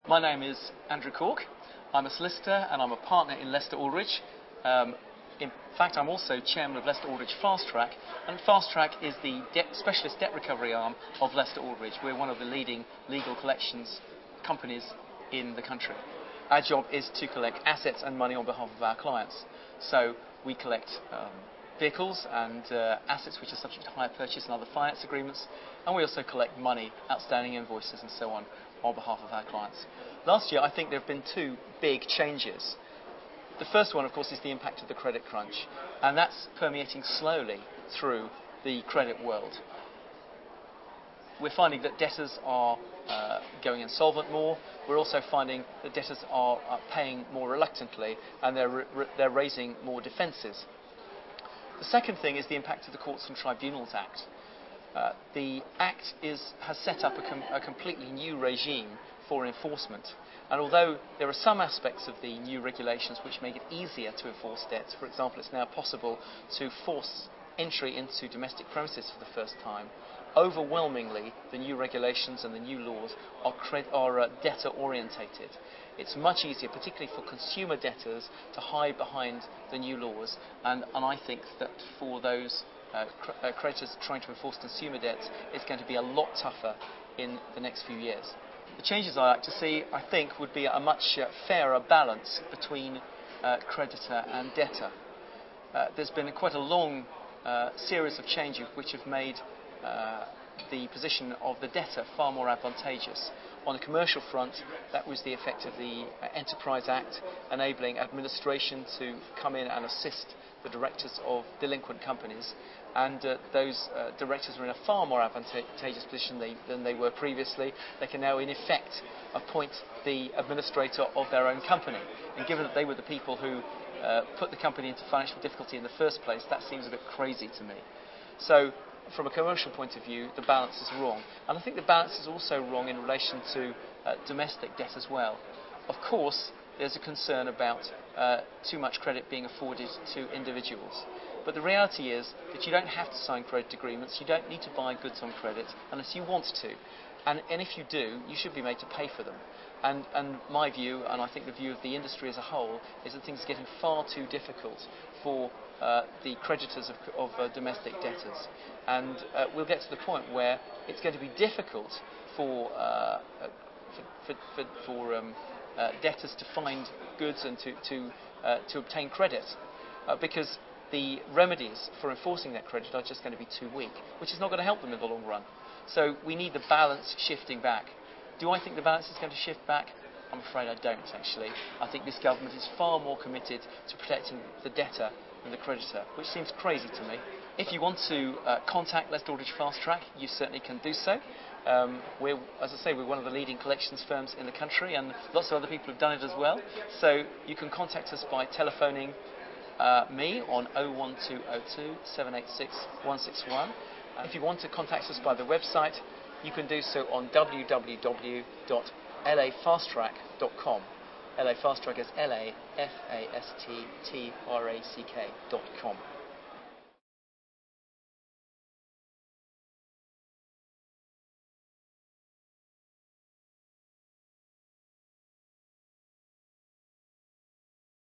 My name is Andrew Corke. I'm a solicitor and I'm a partner in Lester Aldrige. In fact, I'm also chairman of Lester Aldrige Fast Track, and Fast Track is the specialist debt recovery arm of Lester Aldrige. We're one of the leading legal collections companies in the country. Our job is to collect assets and money on behalf of our clients. So we collect vehicles and assets which are subject to hire purchase and other finance agreements, and we also collect money, outstanding invoices and so on behalf of our clients. Last year I think there have been two big changes. The first one, of course, is the impact of the credit crunch, and that's permeating slowly through the credit world. We're finding that debtors are going insolvent more. We're also finding that debtors are paying more reluctantly, and they're raising more defences. The second thing is the impact of the Courts and Tribunals Act. The Act has set up a completely new regime for enforcement, and although there are some aspects of the new regulations which make it easier to enforce debts, for example, it's now possible to force entry into domestic premises for the first time, overwhelmingly the new regulations and the new laws are debtor orientated. It's much easier, particularly for consumer debtors, to hide behind the new laws, and I think that for those creditors trying to enforce consumer debts, it's going to be a lot tougher in the next few years. The changes I like to see, I think, would be a much fairer balance between creditor and debtor. There's been quite a long series of changes which have made the position of the debtor far more advantageous. On the commercial front, that was the effect of the Enterprise Act, enabling administration to come in and assist the directors of delinquent companies, and those directors are in a far more advantageous position than they were previously. They can now in effect appoint the administrator of their own company, and given that they were the people who put the company into financial difficulty in the first place, that seems a bit crazy to me. So from a commercial point of view, the balance is wrong, and I think the balance is also wrong in relation to domestic debt as well. Of course, there's a concern about too much credit being afforded to individuals. But the reality is that you don't have to sign credit agreements, you don't need to buy goods on credit unless you want to. And if you do, you should be made to pay for them. And my view, and I think the view of the industry as a whole, is that things are getting far too difficult for the creditors of domestic debtors. And we'll get to the point where it's going to be difficult for debtors to find goods and to obtain credit, because the remedies for enforcing that credit are just going to be too weak, which is not going to help them in the long run. So we need the balance shifting back. Do I think the balance is going to shift back? I'm afraid I don't, actually. I think this government is far more committed to protecting the debtor than the creditor, which seems crazy to me. If you want to contact Lester Aldrige Fast Track, you certainly can do so. As I say, we're one of the leading collections firms in the country, and lots of other people have done it as well. So you can contact us by telephoning me on 01202 786 161. If you want to contact us by the website, you can do so on www.lafasttrack.com. LA Fast Track is LAFASTTRACK.com.